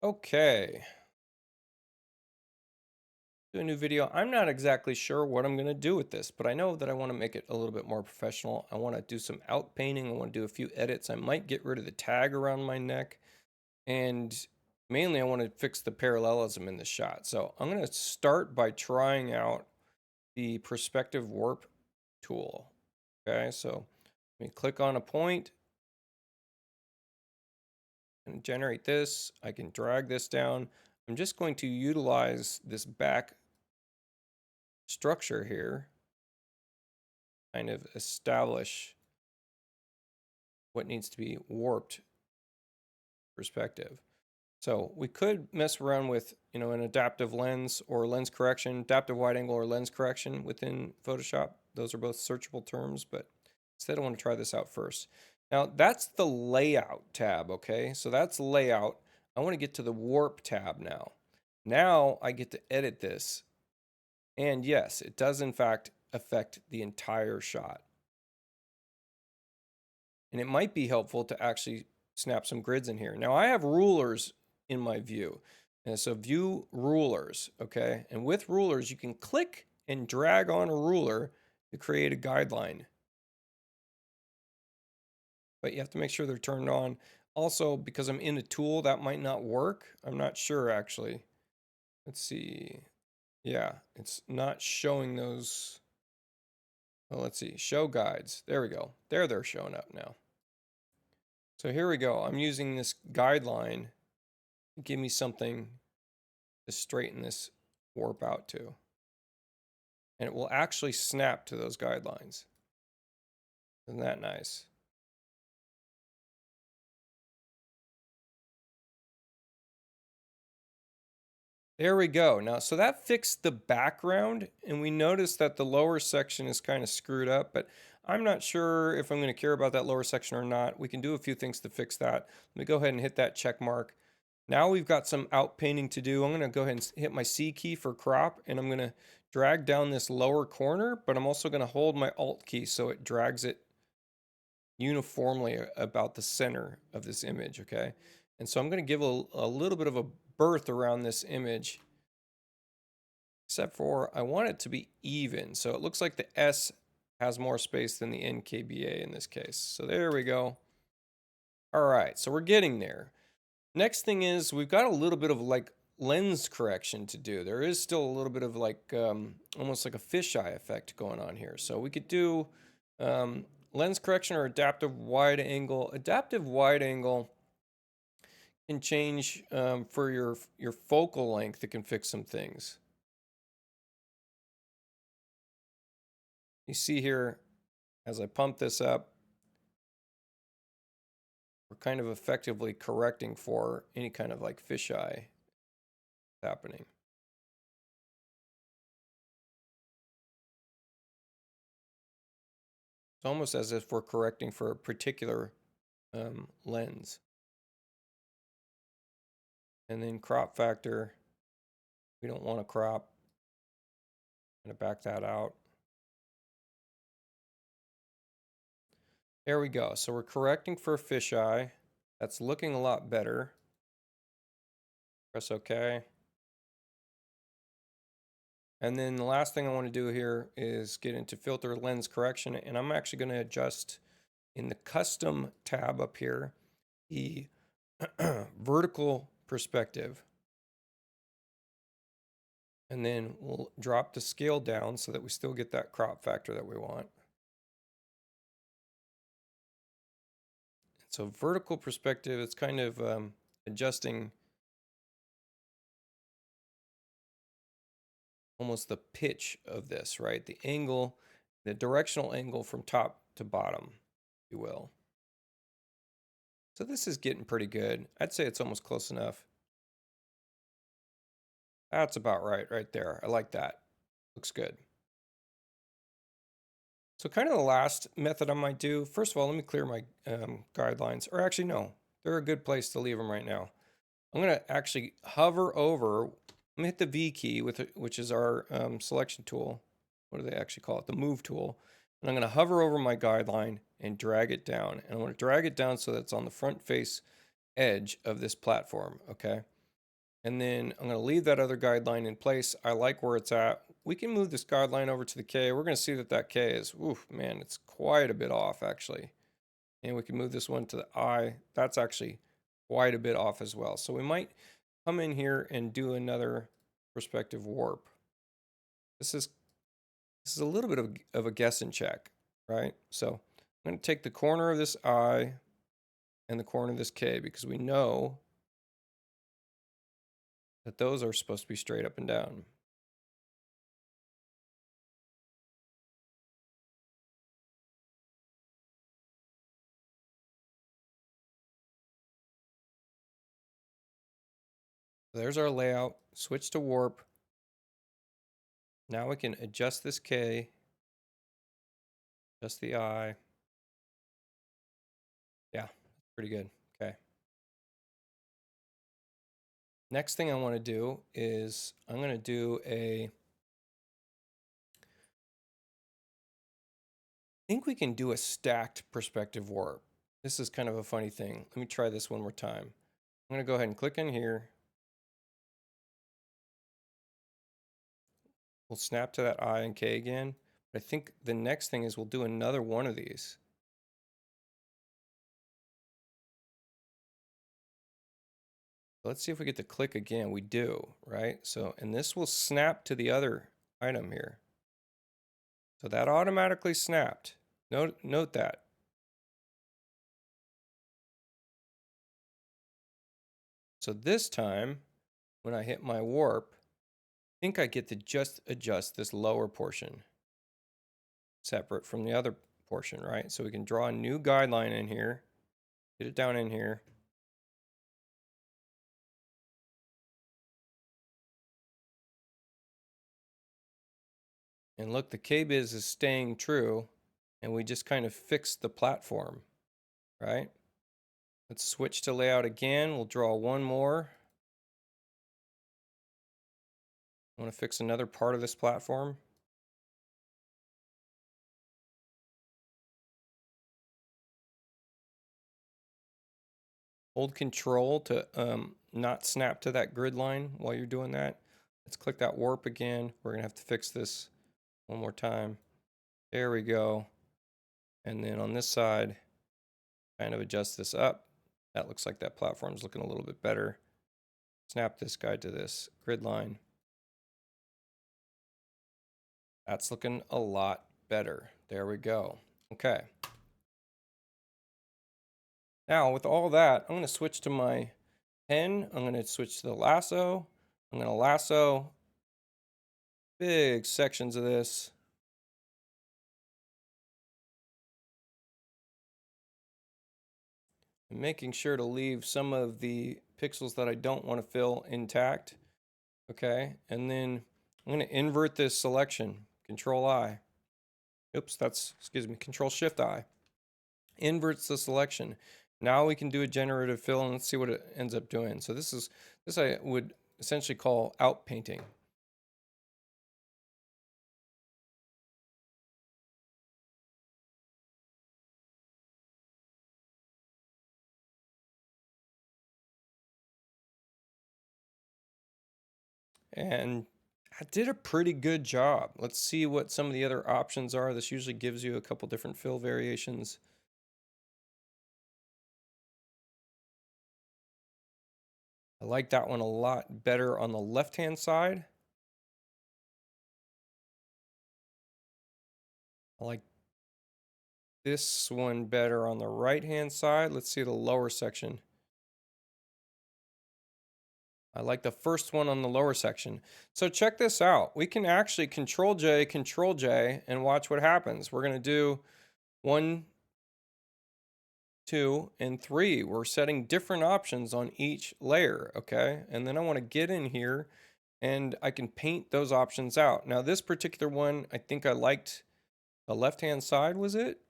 Okay, do a new video. I'm not exactly sure what I'm going to do with this, but I know that I want to make it a little bit more professional. I want to do some outpainting. I want to do a few edits. I might get rid of the tag around my neck, and mainly I want to fix the parallelism in the shot. So I'm going to start by trying out the perspective warp tool. Okay, so let me click on a point and generate this. I can drag this down. I'm just going to utilize this back structure here, kind of establish what needs to be warped perspective. So we could mess around with, an adaptive lens or lens correction, adaptive wide angle or lens correction within Photoshop. Those are both searchable terms, but instead I want to try this out first. Now that's the layout tab, okay? So that's layout. I want to get to the warp tab now. Now I get to edit this. And yes, it does in fact affect the entire shot. And it might be helpful to actually snap some grids in here. Now I have rulers in my view. And so view rulers, okay? And with rulers, you can click and drag on a ruler to create a guideline. But you have to make sure they're turned on. Also, because I'm in a tool, that might not work. I'm not sure actually. Let's see. Yeah, it's not showing those. Well, let's see. Show guides. There we go. There they're showing up now. So here we go. I'm using this guideline to give me something to straighten this warp out to. And it will actually snap to those guidelines. Isn't that nice? There we go. Now, so that fixed the background, and we noticed that the lower section is kind of screwed up, but I'm not sure if I'm going to care about that lower section or not. We can do a few things to fix that. Let me go ahead and hit that check mark. Now we've got some outpainting to do. I'm going to go ahead and hit my C key for crop, and I'm going to drag down this lower corner, but I'm also going to hold my Alt key so it drags it uniformly about the center of this image, okay? And so I'm going to give a little bit of a birth around this image, except for I want it to be even. So it looks like the S has more space than the NKBA in this case. So there we go. All right, so we're getting there. Next thing is we've got a little bit of like lens correction to do. There is still a little bit of like almost like a fisheye effect going on here. So we could do lens correction or adaptive wide angle. Adaptive wide angle can change for your focal length. It can fix some things. You see here, as I pump this up, we're kind of effectively correcting for any kind of like fisheye happening. It's almost as if we're correcting for a particular lens. And then crop factor, we don't want to crop. I'm going to back that out. There we go. So we're correcting for a fisheye. That's looking a lot better. Press OK. And then the last thing I want to do here is get into filter lens correction. And I'm actually going to adjust in the custom tab up here, the vertical perspective. And then we'll drop the scale down so that we still get that crop factor that we want. So vertical perspective, it's kind of adjusting almost the pitch of this, right? The angle, the directional angle from top to bottom, if you will. So this is getting pretty good. I'd say it's almost close enough. That's about right there. I like that. Looks good. So kind of the last method I might do, first of all, let me clear my guidelines. Or actually, no, they're a good place to leave them right now. I'm going to actually hover over, I'm going to hit the V key, which is our selection tool. What do they actually call it? The move tool. And I'm going to hover over my guideline and drag it down. And I want to drag it down so that it's on the front face edge of this platform, okay? And then I'm going to leave that other guideline in place. I like where it's at. We can move this guideline over to the K. We're going to see that that K is, oof, man, it's quite a bit off actually. And we can move this one to the I. That's actually quite a bit off as well. So we might come in here and do another perspective warp. This is a little bit of a guess and check, right? So I'm going to take the corner of this I and the corner of this K because we know that those are supposed to be straight up and down. There's our layout. Switch to warp. Now we can adjust this K, adjust the I. Yeah, pretty good. Okay. Next thing I want to do is I'm going to do I think we can do a stacked perspective warp. This is kind of a funny thing. Let me try this one more time. I'm going to go ahead and click in here. We'll snap to that I and K again. But I think the next thing is we'll do another one of these. Let's see if we get to click again. We do, right? So, and this will snap to the other item here. So that automatically snapped. Note that. So this time, when I hit my warp, I think I get to just adjust this lower portion separate from the other portion, right? So we can draw a new guideline in here, get it down in here. And look, the K-biz is staying true, and we just kind of fixed the platform, right? Let's switch to layout again. We'll draw one more. I want to fix another part of this platform. Hold control to not snap to that grid line while you're doing that. Let's click that warp again. We're going to have to fix this one more time. There we go. And then on this side, kind of adjust this up. That looks like that platform's looking a little bit better. Snap this guy to this grid line. That's looking a lot better. There we go. Okay. Now with all that, I'm going to switch to my pen. I'm going to switch to the lasso. I'm going to lasso big sections of this. And making sure to leave some of the pixels that I don't want to fill intact. Okay. And then I'm going to invert this selection. Control I. Oops, excuse me, Control Shift I. Inverts the selection. Now we can do a generative fill and let's see what it ends up doing. So this I would essentially call outpainting. And I did a pretty good job. Let's see what some of the other options are. This usually gives you a couple different fill variations. I like that one a lot better on the left-hand side. I like this one better on the right-hand side. Let's see the lower section. I like the first one on the lower section. So check this out. We can actually Control J, and watch what happens. We're going to do 1, 2, and 3. We're setting different options on each layer, okay? And then I want to get in here and I can paint those options out. Now this particular one, I think I liked the left-hand side, was it?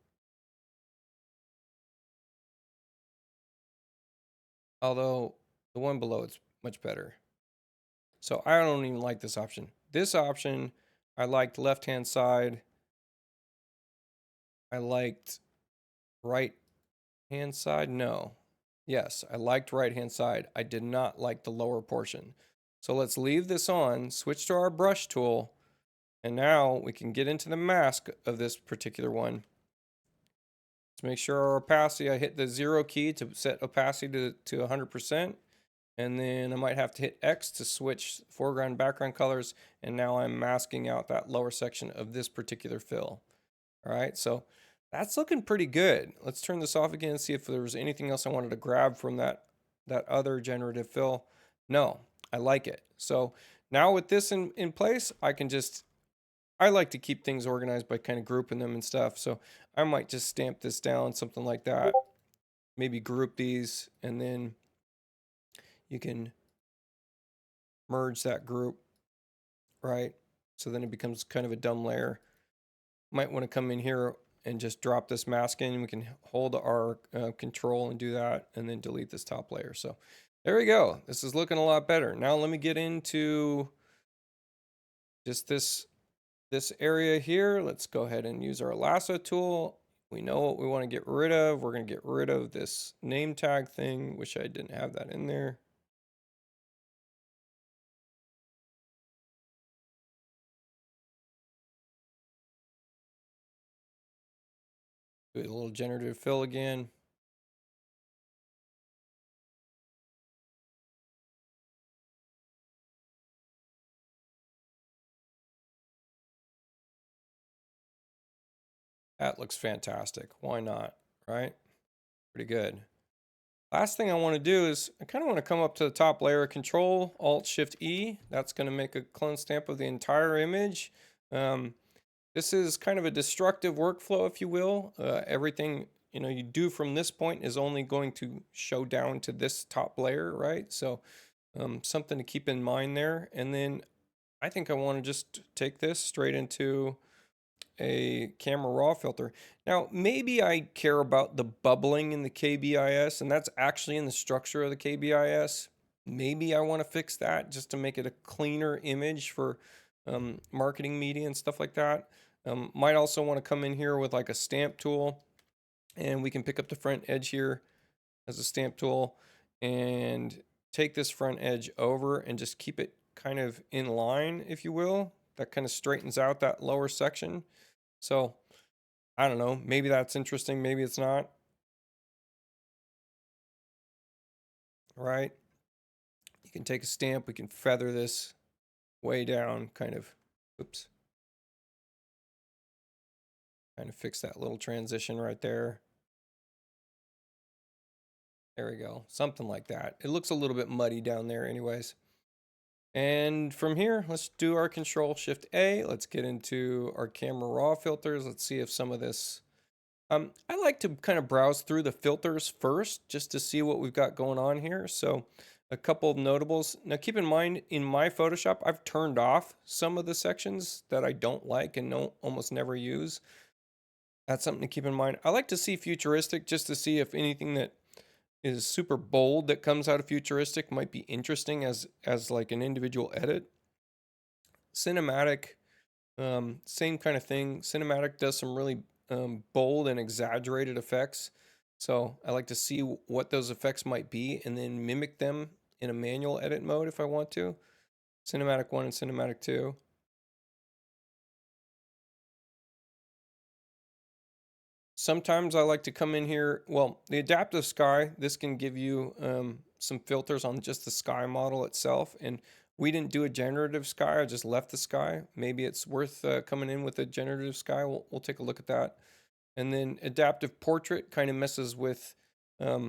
Although the one below it's much better. So I don't even like this option. This option, I liked left-hand side. I liked right-hand side. No. Yes, I liked right-hand side. I did not like the lower portion. So let's leave this on, switch to our brush tool, and now we can get into the mask of this particular one. Let's make sure our opacity, I hit the 0 key to set opacity to 100%. And then I might have to hit X to switch foreground background colors. And now I'm masking out that lower section of this particular fill. All right, so that's looking pretty good. Let's turn this off again and see if there was anything else I wanted to grab from that other generative fill. No, I like it. So now with this in place, I like to keep things organized by kind of grouping them and stuff. So I might just stamp this down, something like that. Maybe group these, and then you can merge that group, right? So then it becomes kind of a dumb layer. Might want to come in here and just drop this mask in. We can hold our control and do that, and then delete this top layer. So there we go. This is looking a lot better. Now let me get into just this area here. Let's go ahead and use our lasso tool. We know what we want to get rid of. We're going to get rid of this name tag thing. Wish I didn't have that in there. Do a little generative fill again. That looks fantastic. Why not? Right? Pretty good. Last thing I want to do is I kind of want to come up to the top layer, Control Alt Shift E. That's going to make a clone stamp of the entire image. This is kind of a destructive workflow, if you will. Everything you do from this point is only going to show down to this top layer, right? So something to keep in mind there. And then I think I want to just take this straight into a camera raw filter. Now, maybe I care about the bubbling in the KBIS, and that's actually in the structure of the KBIS. Maybe I want to fix that just to make it a cleaner image for marketing media and stuff like that. Might also want to come in here with like a stamp tool, and we can pick up the front edge here as a stamp tool and take this front edge over and just keep it kind of in line, if you will. That kind of straightens out that lower section. So I don't know, maybe that's interesting, maybe it's not. Right? You can take a stamp, we can feather this way down, kind of, oops. Kind of fix that little transition right there. There we go, something like that. It looks a little bit muddy down there anyways. And from here, let's do our Control Shift A. Let's get into our camera raw filters. Let's see if some of this, I like to kind of browse through the filters first, just to see what we've got going on here. So a couple of notables. Now keep in mind, in my Photoshop, I've turned off some of the sections that I don't like and almost never use. That's something to keep in mind. I like to see futuristic just to see if anything that is super bold that comes out of futuristic might be interesting as like an individual edit. Cinematic, same kind of thing. Cinematic does some really bold and exaggerated effects. So I like to see what those effects might be and then mimic them in a manual edit mode if I want to. Cinematic 1 and Cinematic 2. Sometimes I like to come in here. Well, the adaptive sky, this can give you some filters on just the sky model itself. And we didn't do a generative sky. I just left the sky. Maybe it's worth coming in with a generative sky. We'll take a look at that. And then adaptive portrait kind of messes with, a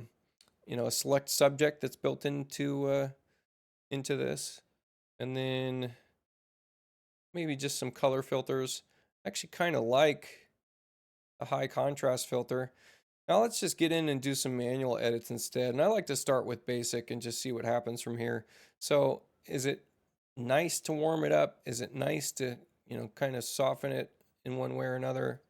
select subject that's built into this. And then maybe just some color filters. I actually kind of like a high contrast filter. Now let's just get in and do some manual edits instead. And I like to start with basic and just see what happens from here. So is it nice to warm it up? Is it nice to, kind of soften it in one way or another?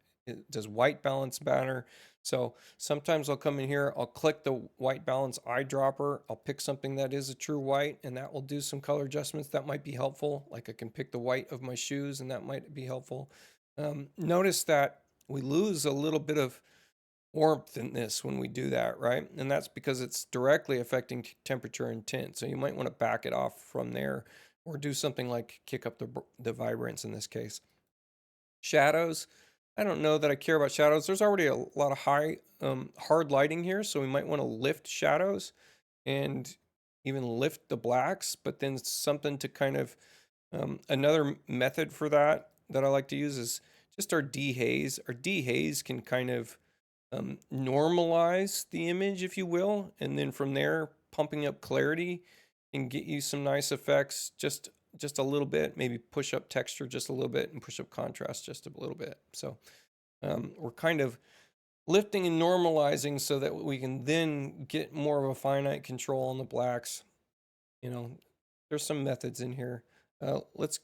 Does white balance matter? So sometimes I'll come in here, I'll click the white balance eyedropper, I'll pick something that is a true white, and that will do some color adjustments that might be helpful. Like I can pick the white of my shoes and that might be helpful. Notice that we lose a little bit of warmth in this when we do that, right? And that's because it's directly affecting temperature and tint. So you might want to back it off from there or do something like kick up the vibrance in this case. Shadows. I don't know that I care about shadows. There's already a lot of hard lighting here, so we might want to lift shadows and even lift the blacks, but then something to kind of, another method for that I like to use is just our dehaze. Our dehaze can kind of normalize the image, if you will, and then from there, pumping up clarity can get you some nice effects. Just a little bit, maybe push up texture just a little bit and push up contrast just a little bit. So we're kind of lifting and normalizing so that we can then get more of a finite control on the blacks. You know, there's some methods in here. Let's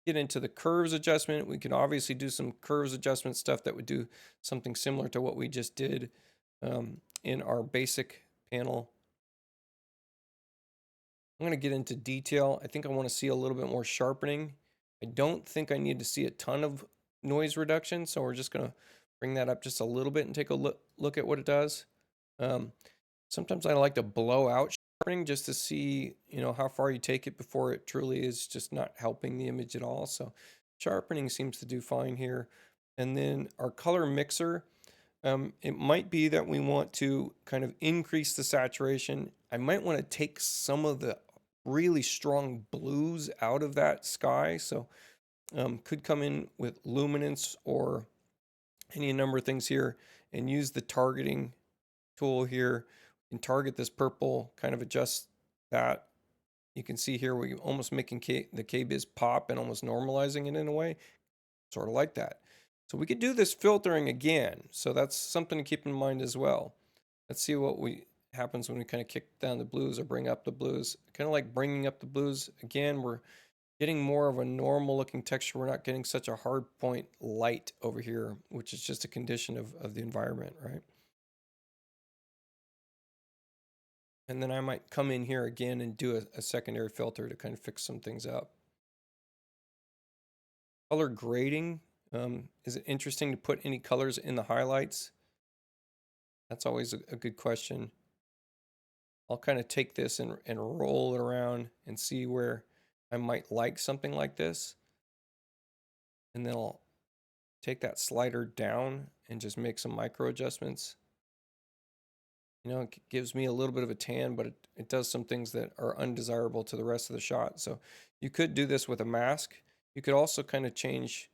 get into the curves adjustment. We can obviously do some curves adjustment stuff that would do something similar to what we just did in our basic panel. I'm going to get into detail. I think I want to see a little bit more sharpening. I don't think I need to see a ton of noise reduction, so we're just going to bring that up just a little bit and take a look at what it does. Sometimes I like to blow out sharpening just to see, how far you take it before it truly is just not helping the image at all. So sharpening seems to do fine here. And then our color mixer, it might be that we want to kind of increase the saturation. I might want to take some of the really strong blues out of that sky. So could come in with luminance or any number of things here and use the targeting tool here and target this purple, kind of adjust that. You can see here we're almost making the KBiz pop and almost normalizing it in a way, sort of like that. So we could do this filtering again. So that's something to keep in mind as well. Let's see what happens when we kind of kick down the blues or bring up the blues. Kind of like bringing up the blues again, we're getting more of a normal looking texture. We're not getting such a hard point light over here, which is just a condition of the environment, right? And then I might come in here again and do a secondary filter to kind of fix some things up. Color grading. Is it interesting to put any colors in the highlights? That's always a good question. I'll kind of take this and roll it around and see where I might like something like this. And then I'll take that slider down and just make some micro adjustments. It gives me a little bit of a tan, but it does some things that are undesirable to the rest of the shot. So you could do this with a mask. You could also kind of change,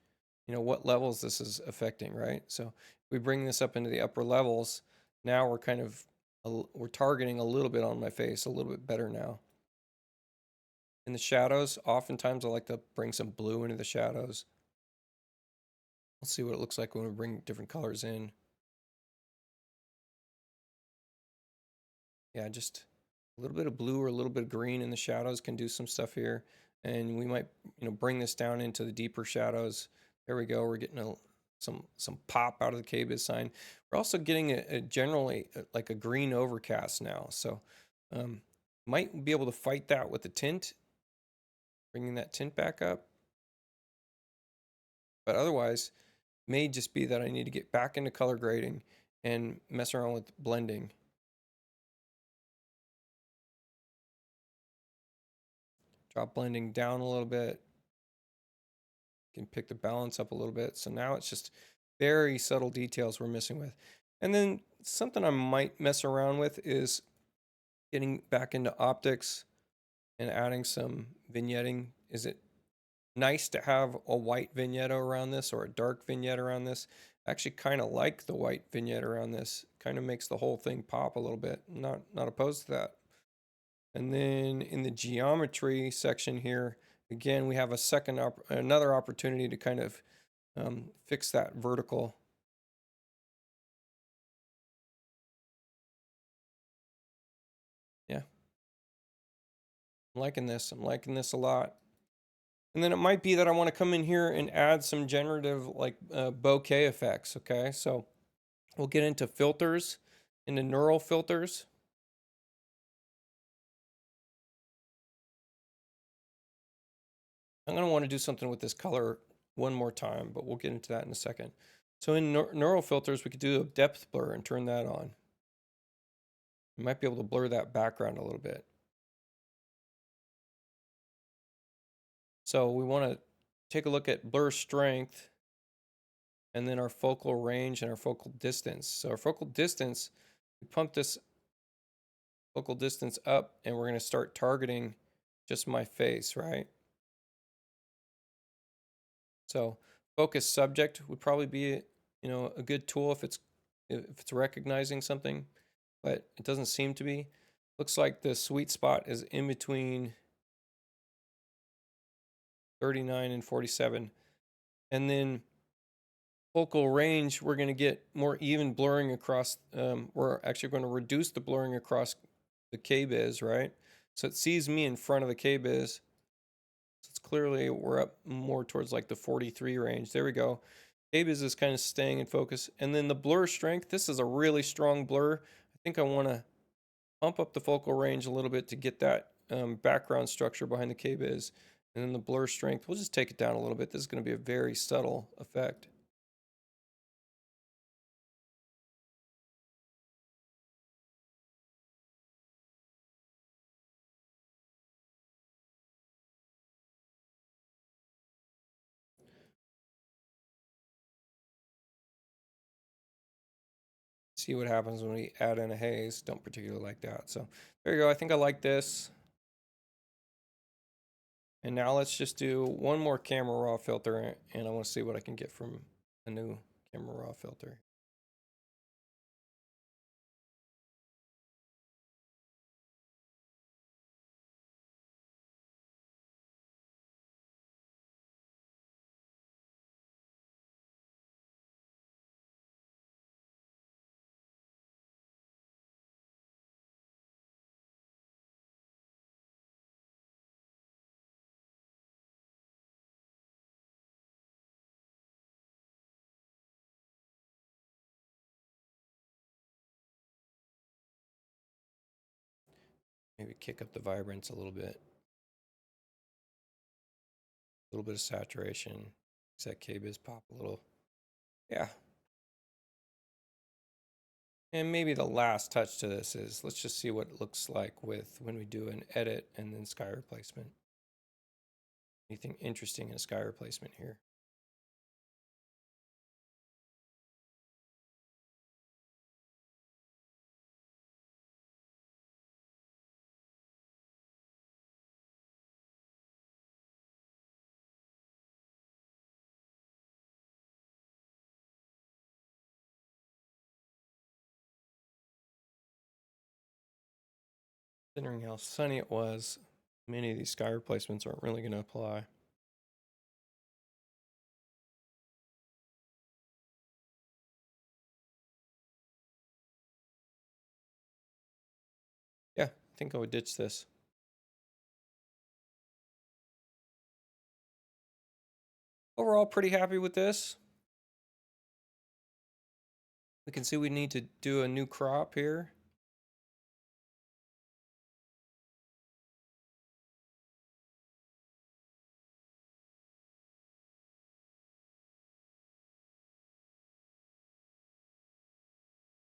what levels this is affecting, right? So if we bring this up into the upper levels, now we're kind of, we're targeting a little bit on my face, a little bit better now. In the shadows, oftentimes I like to bring some blue into the shadows. Let's see what it looks like when we bring different colors in. Yeah, just a little bit of blue or a little bit of green in the shadows can do some stuff here. And we might, bring this down into the deeper shadows. There we go. We're getting some pop out of the KBiz sign. We're also getting a generally like a green overcast now. So might be able to fight that with the tint, bringing that tint back up. But otherwise, may just be that I need to get back into color grading and mess around with blending. Drop blending down a little bit. Can pick the balance up a little bit. So now it's just very subtle details we're messing with. And then something I might mess around with is getting back into optics and adding some vignetting. Is it nice to have a white vignette around this or a dark vignette around this? I actually kind of like the white vignette around this. Kind of makes the whole thing pop a little bit. Not opposed to that. And then in the geometry section here, again, we have another opportunity to kind of fix that vertical. Yeah, I'm liking this. I'm liking this a lot. And then it might be that I want to come in here and add some generative like bokeh effects. Okay, so we'll get into filters, into neural filters. I'm going to want to do something with this color one more time, but we'll get into that in a second. So in neural filters, we could do a depth blur and turn that on. You might be able to blur that background a little bit. So we want to take a look at blur strength and then our focal range and our focal distance. So our focal distance, we pump this focal distance up and we're going to start targeting just my face, right? So focus subject would probably be, a good tool if it's recognizing something, but it doesn't seem to be. Looks like the sweet spot is in between 39 and 47. And then focal range, we're going to get more even blurring across, we're actually going to reduce the blurring across the K-biz, right? So it sees me in front of the K-biz. So it's clearly, we're up more towards like the 43 range. There we go. K-biz is kind of staying in focus. And then the blur strength, this is a really strong blur. I think I want to pump up the focal range a little bit to get that background structure behind the K-biz. And then the blur strength, we'll just take it down a little bit. This is going to be a very subtle effect. See what happens when we add in a haze. Don't particularly like that. So there you go. I think I like this. And now let's just do one more camera raw filter, and I want to see what I can get from a new camera raw filter. Maybe kick up the vibrance a little bit. A little bit of saturation. Makes that K-biz pop a little. Yeah. And maybe the last touch to this is, let's just see what it looks like with when we do an edit and then sky replacement. Anything interesting in a sky replacement here? Considering how sunny it was, many of these sky replacements aren't really going to apply. Yeah, I think I would ditch this. Overall, pretty happy with this. We can see we need to do a new crop here.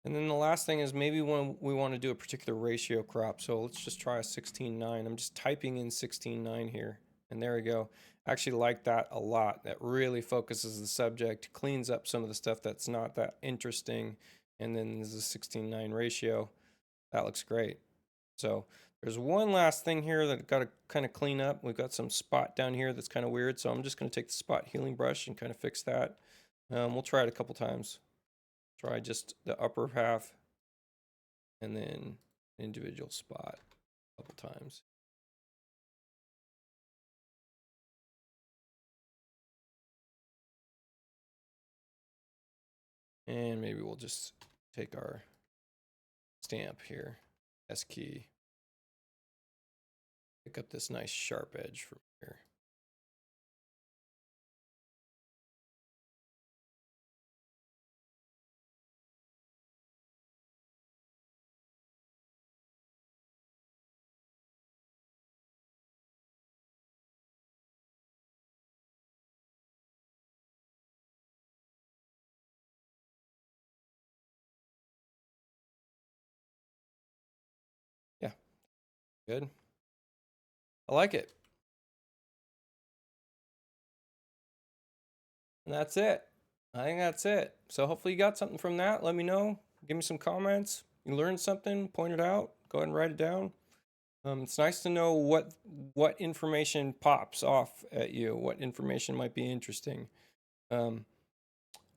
And then the last thing is maybe when we want to do a particular ratio crop. So let's just try a 16:9. I'm just typing in 16:9 here. And there we go. I actually like that a lot. That really focuses the subject, cleans up some of the stuff that's not that interesting. And then there's a 16:9 ratio. That looks great. So there's one last thing here that I've got to kind of clean up. We've got some spot down here that's kind of weird. So I'm just going to take the spot healing brush and kind of fix that. We'll try it a couple times. Try just the upper half and then individual spot a couple times. And maybe we'll just take our stamp here, S key, pick up this nice sharp edge from here. Good. I like it. And that's it. I think that's it. So hopefully you got something from that. Let me know. Give me some comments. You learned something, point it out. Go ahead and write it down. It's nice to know what information pops off at you, what information might be interesting. Um,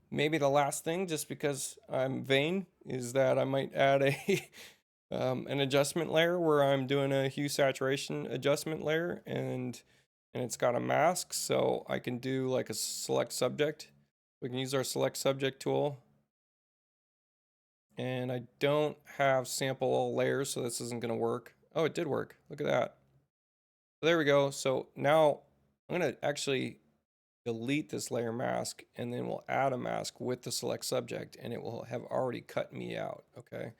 Maybe the last thing, just because I'm vain, is that I might add a an adjustment layer where I'm doing a hue saturation adjustment layer, and it's got a mask, so I can do like a select subject. We can use our select subject tool, and I don't have sample all layers, so this isn't going to work. Oh, it did work. Look at that. So there we go. So now I'm going to actually delete this layer mask, and then we'll add a mask with the select subject, and it will have already cut me out. Okay.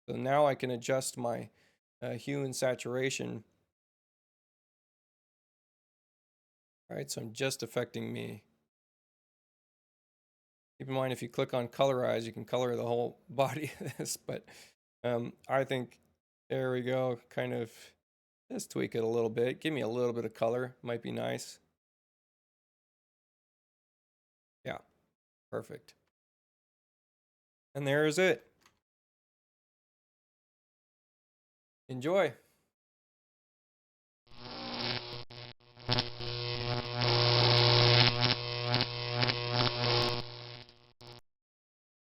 So now I can adjust my hue and saturation. All right. So I'm just affecting me. Keep in mind, if you click on colorize, you can color the whole body of this, but I think there we go. Kind of just tweak it a little bit. Give me a little bit of color. Might be nice. Yeah. Perfect. And there's it. Enjoy.